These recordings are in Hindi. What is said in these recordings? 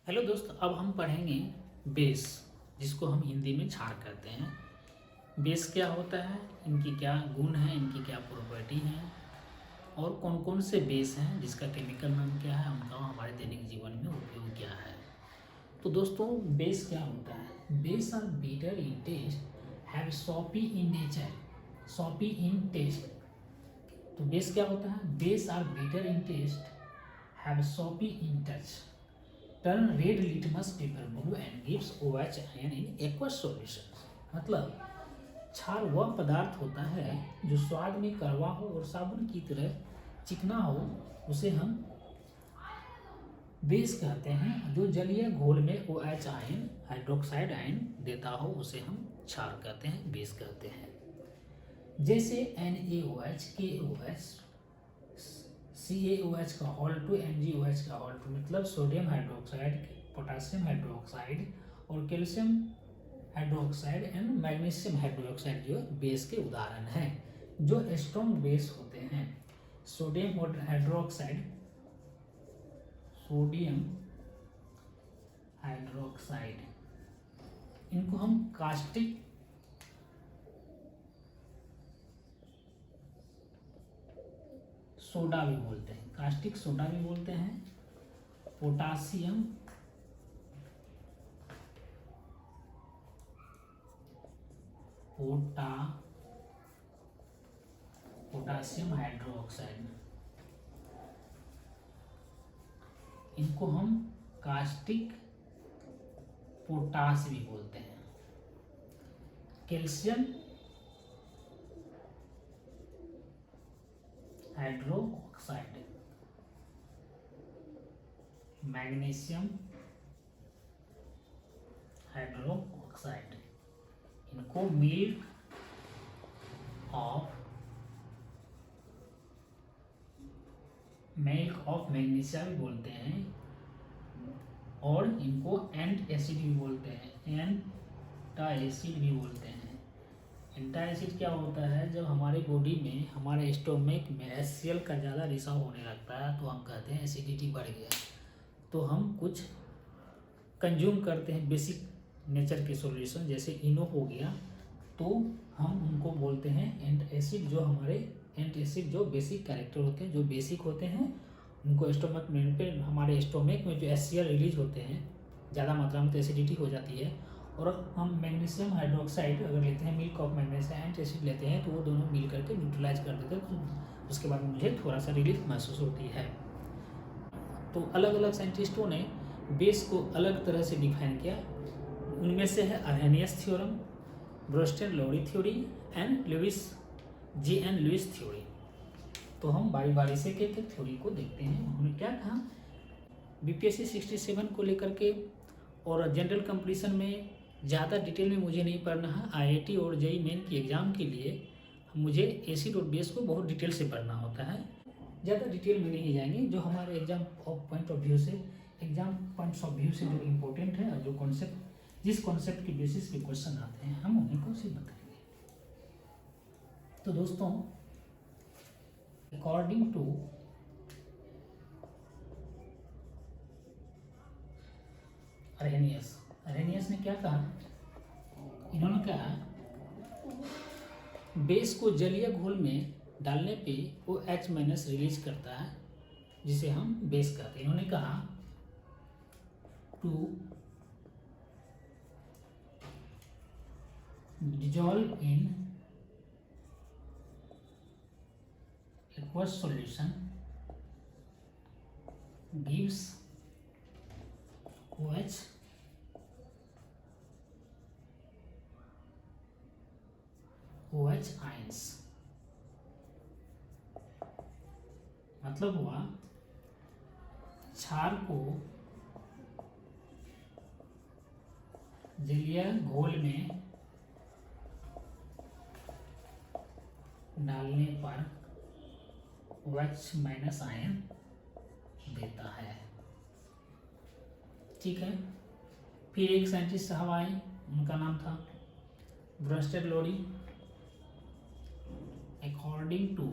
हेलो दोस्त, अब हम पढ़ेंगे बेस, जिसको हम हिंदी में क्षार कहते हैं। बेस क्या होता है, इनकी क्या गुण है, इनकी क्या प्रॉपर्टी है और कौन कौन से बेस हैं, जिसका केमिकल नाम क्या है, उनका हमारे दैनिक जीवन में उपयोग क्या है। तो दोस्तों, बेस क्या होता है? Base are bitter in taste, have soapy in nature, soapy in taste. तो बेस क्या होता है? Base are bitter in taste, have soapy in touch, turn red litmus paper blue and gives OH ion in aqueous solution. मतलब क्षार वह पदार्थ होता है जो स्वाद में कड़वा हो और साबुन की तरह चिकना हो, उसे हम बेस कहते हैं। जो जलीय घोल में OH आयन, हाइड्रोक्साइड आयन देता हो, उसे हम क्षार कहते हैं, बेस कहते हैं। जैसे NaOH, KOH, CaOH का होल टू MgOH का होल टू, मतलब सोडियम हाइड्रोक्साइड, पोटासियम हाइड्रोक्साइड और calcium hydroxide and magnesium hydroxide जो बेस के उदाहरण हैं। जो स्ट्रॉन्ग बेस होते हैं, सोडियम हाइड्रोक्साइड, सोडियम हाइड्रोक्साइड, इनको हम कास्टिक सोडा भी बोलते हैं, कास्टिक सोडा भी बोलते हैं। पोटासियम पोटासियम हाइड्रोक्साइड, इनको हम कास्टिक पोटास भी बोलते हैं। कैल्शियम हाइड्रोक्साइड, मैग्नीशियम हाइड्रोक्साइड, इनको मिल्क ऑफ मैग्नीशिया भी बोलते हैं और इनको एंट एसिड भी बोलते हैं, एंटा एसिड भी बोलते हैं। एंटा एसिड क्या होता है? जब हमारे बॉडी में, हमारे स्टोमक में HCl का ज़्यादा रिसाव होने लगता है तो हम कहते हैं एसिडिटी बढ़ गया। तो हम कुछ कंज्यूम करते हैं बेसिक नेचर के सॉल्यूशन, जैसे इनो हो गया, तो हम उनको बोलते हैं एंट एसिड। जो हमारे एंट एसिड जो बेसिक कैरेक्टर होते हैं, जो बेसिक होते हैं, उनको स्टोमक में पे, हमारे स्टोमक में जो HCl रिलीज होते हैं ज़्यादा मात्रा में, तो एसिडिटी हो जाती है। और हम मैग्नीशियम हाइड्रोक्साइड अगर लेते हैं, milk of magnesium ant acid लेते हैं, तो वो दोनों मिल करके न्यूट्रलाइज कर देते हैं, तो उसके बाद मुझे थोड़ा सा रिलीफ महसूस होती है। तो अलग अलग साइंटिस्टों ने बेस को अलग तरह से डिफाइन किया। उनमें से है Arrhenius theorem, Bronsted Lowry theory and G.N. Lewis theory. तो हम बारी बारी से एक एक थ्योरी को देखते हैं। उन्होंने क्या कहा? BPSC 67 को लेकर के और जनरल कंपटीशन में ज़्यादा डिटेल में मुझे नहीं पढ़ना है। IIT और JEE मेन की एग्ज़ाम के लिए मुझे एसिड और बेस को बहुत डिटेल से पढ़ना होता है। ज़्यादा डिटेल में नहीं जाएंगे। जो हमारे एग्जाम पॉइंट ऑफ व्यू से, एग्जाम पॉइंट्स ऑफ व्यू से जो इम्पोर्टेंट है और जो कॉन्सेप्ट, जिस कॉन्सेप्ट के बेसिस पे क्वेश्चन आते हैं, हम उन्हीं को सिर्फ बताएंगे। तो दोस्तों, अकॉर्डिंग टू अर्हेनियस ने क्या कहा? इन्होंने कहा बेस को जलीय घोल में डालने पे OH- रिलीज करता है, जिसे हम बेस कहते हैं। इन्होंने कहा to dissolve in aqueous solution gives OH ions। मतलब हुआ क्षार को जलीय घोल में डालने पर OH- आयन देता है। ठीक है। फिर एक साइंटिस्ट साहब आए, उनका नाम था Bronsted Lowry. According to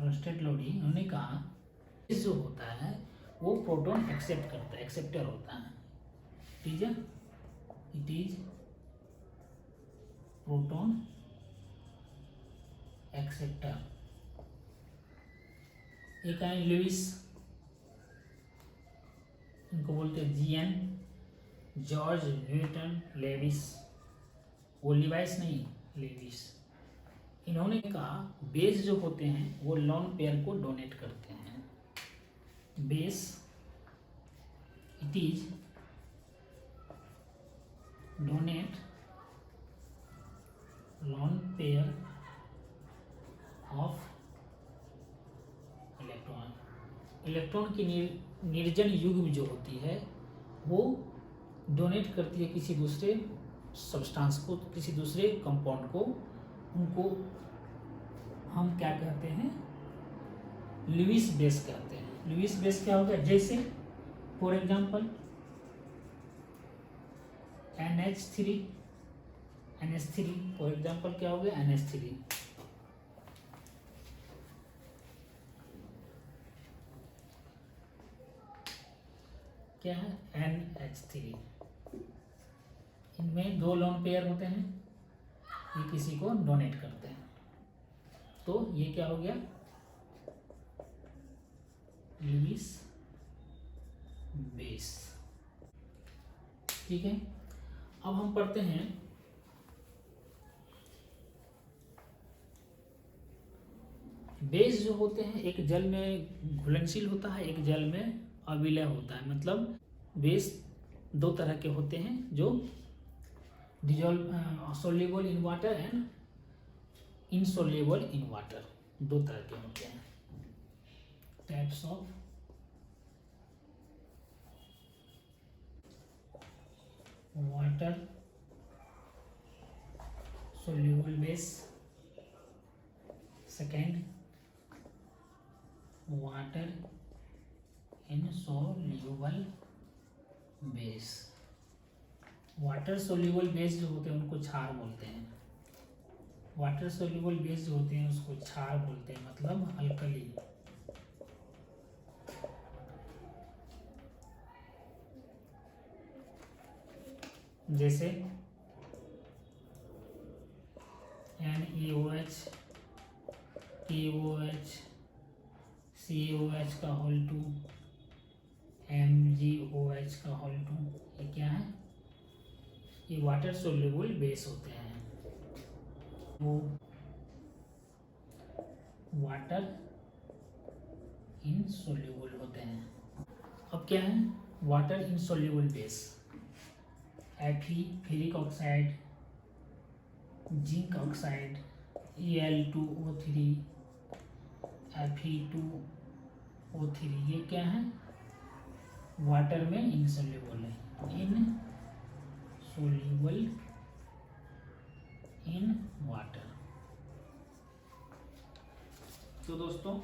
Lowry, उन्होंने कहा बेस जो होता है वो प्रोटॉन एक्सेप्ट करता है, एक्सेप्टर होता है। ठीक है, इट इज प्रोटॉन एक्सेप्टर। एक है लुइस, इनको बोलते हैं जीएन, जॉर्ज न्यूटन लेविस, वो लिवाइस नहीं, लेविस। इन्होंने कहा बेस जो होते हैं वो लॉन पेयर को डोनेट करते हैं। Base it is donate lone pair of electron. Electron की निर्जन युग्म जो होती है वो डोनेट करती है किसी दूसरे सब्सटेंस को, किसी दूसरे कंपाउंड को। उनको हम क्या कहते हैं, लुईस बेस कहते हैं। लुईस बेस क्या होगा, जैसे for example NH3, for example क्या हो गया, NH3। क्या है, NH3। इनमें दो लोन पेयर होते हैं, ये किसी को डोनेट करते हैं, तो ये क्या हो गया, लुईस बेस। ठीक है, अब हम पढ़ते हैं बेस जो होते हैं एक जल में घुलनशील होता है, एक जल में अविलय होता है। मतलब बेस दो तरह के होते हैं जो dissolve soluble in water and insoluble in water, दो तरह के होते हैं। Types of water soluble base, second water insoluble base. Water soluble base जो होते हैं उनको क्षार बोलते हैं। वाटर सोल्यूबल बेस जो होते हैं उसको क्षार बोलते हैं, मतलब अल्कली। जैसे NaOH, KOH, COH का होल 2, MgOH का होल 2, ये क्या है, ये वाटर सोल्यूबल बेस होते हैं। वो वाटर इनसोल्यूबल होते हैं। अब क्या है, water insoluble base, Fe ferric oxide, zinc oxide, Al2O3, Fe2O3, ये क्या है, वाटर में इनसोल्यूबल है, इनसोल्यूबल इन वाटर। तो दोस्तों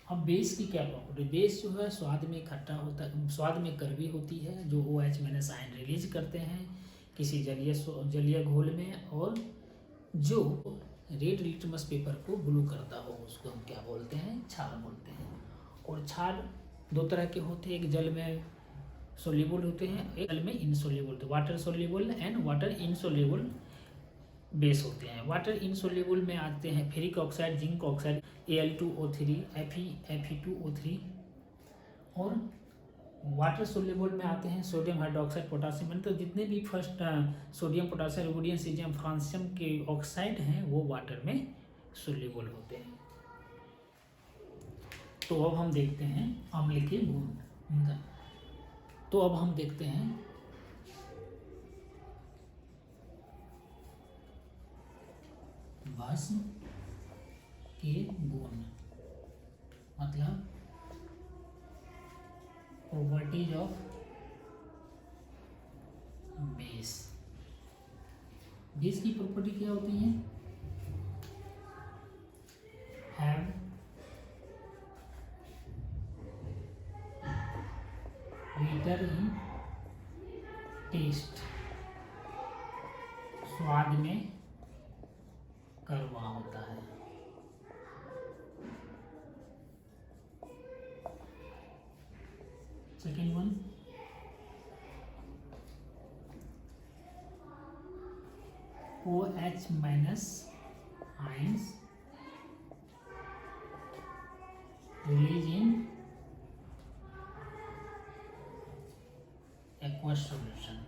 अब बेस की क्या प्रॉपर्टी, बेस जो है स्वाद में खट्टा होता है, स्वाद में कड़वी होती है, जो OH माइनस आयन रिलीज करते हैं किसी जलीय घोल में, और जो रेड लिटमस पेपर को ब्लू करता हो उसको हम क्या बोलते हैं, क्षार बोलते हैं। और क्षार दो तरह के होते हैं, एक जल में सोल्यूबल होते हैं, एक जल में इनसोल्यूबल, तो water soluble and water insoluble base होते हैं। वाटर इनसोल्यूबल में आते हैं ferric oxide, zinc oxide, Al2O3, Fe2O3, और वाटर सोल्यूबल में आते हैं सोडियम हाइड्रोक्साइड, पोटासियम। तो जितने भी first sodium, potassium, rubidium, caesium, francium के ऑक्साइड हैं वो वाटर में सोल्यूबल होते हैं। तो अब हम देखते हैं अम्ल के गुण। तो अब हम देखते हैं भस्म के गुण, मतलब प्रॉपर्टीज ऑफ बेस। बेस की प्रॉपर्टी क्या होती है, हैव बिटर इन टेस्ट, बाद में कर वहाँ होता है। Second one, OH minus ions release इन एक्वस सॉल्यूशन,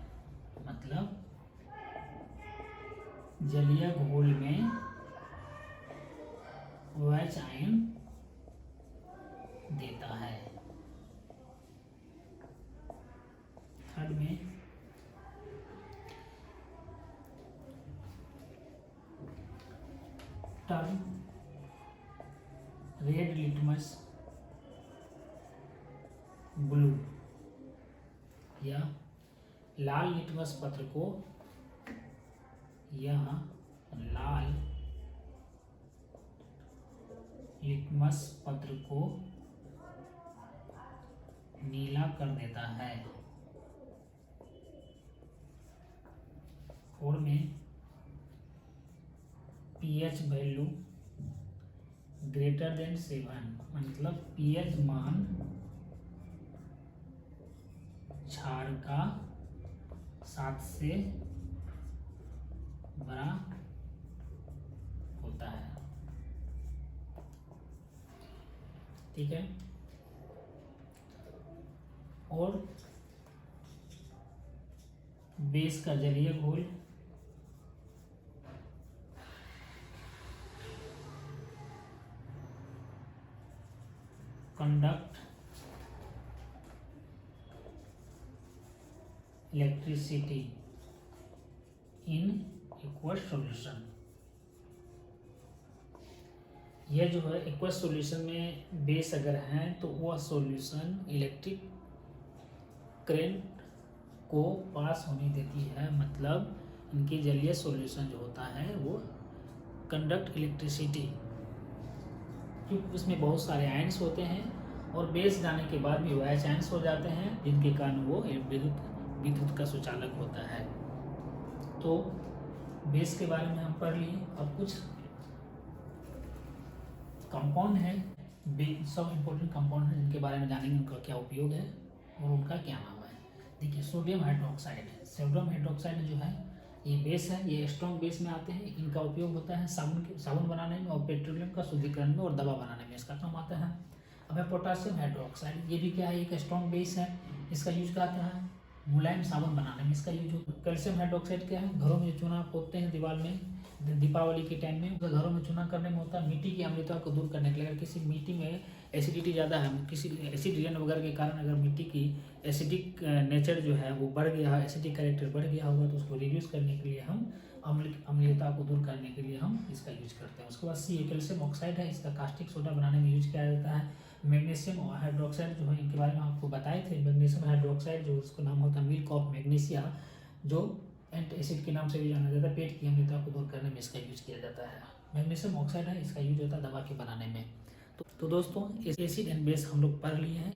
मतलब जलीय घोल में OH आयन देता है। थर्ड में टर्म रेड लिटमस ब्लू या लाल लिटमस पत्र को, यह लाल लिटमस पत्र को नीला कर देता है। फोर में pH वैल्यू ग्रेटर देन 7, मतलब pH मान क्षार का 7 से बड़ा होता है। ठीक है, और बेस का जलीय घोल conduct electricity in aqueous solution. यह जो है एक्वस सॉल्यूशन में बेस अगर है तो वह सॉल्यूशन इलेक्ट्रिक करंट को पास होने देती है, मतलब इनके जलीय सॉल्यूशन जो होता है वो कंडक्ट इलेक्ट्रिसिटी, क्योंकि उसमें बहुत सारे आयंस होते हैं और बेस जाने के बाद भी OH आयंस हो जाते हैं, जिनके कारण वो विद्युत का सुचालक होता है। तो बेस के बारे में हम पढ़ लिए। अब कुछ कंपाउंड है, सब इम्पोर्टेंट कंपाउंड है जिनके बारे में जानेंगे, उनका क्या उपयोग है और उनका क्या नाम है। देखिए, सोडियम हाइड्रोक्साइड है। सोडियम हाइड्रोक्साइड जो है ये बेस है, ये स्ट्रॉन्ग बेस में आते हैं। इनका उपयोग होता है साबुन बनाने में और पेट्रोलियम का शुद्धिकरण में और दवा बनाने में इसका काम आता है। अब है पोटासियम हाइड्रोक्साइड, ये भी क्या है, एक स्ट्रॉन्ग बेस है। इसका यूज क्या आता है, मुलायम साबुन बनाने में इसका यूज होता है। कैल्शियम हाइड्रोक्साइड क्या है, घरों में चूना पोतते हैं दीवार में दीपावली के टाइम में, घरों में चूना करने में होता है। मिट्टी की अम्लता को दूर करने के लिए, अगर किसी मिट्टी में एसिडिटी ज़्यादा है, किसी एसिड रेन वगैरह के कारण अगर मिट्टी की एसिडिक नेचर जो है वो बढ़ गया, एसिडिक कैरेक्टर बढ़ गया होगा, तो उसको रिड्यूस करने के लिए हम अम्लीयता को दूर करने के लिए हम इसका यूज करते हैं। उसके बाद कैल्शियम ऑक्साइड है, इसका कास्टिक सोडा बनाने में यूज किया जाता है। मैग्नीशियम हाइड्रोक्साइड जो है, इनके बारे में आपको बताए थे। मैग्नीशियम हाइड्रोक्साइड जो उसका नाम होता है मिल्क ऑफ मैग्नीशिया, जो एंटी एसिड के नाम से भी जाना जाता है। पेट की अम्लता को दूर करने में इसका यूज किया जाता है। मैग्नीशियम ऑक्साइड है, इसका यूज होता है दवा के बनाने में। तो दोस्तों एसिड एंड बेस हम लोग पढ़ लिए हैं।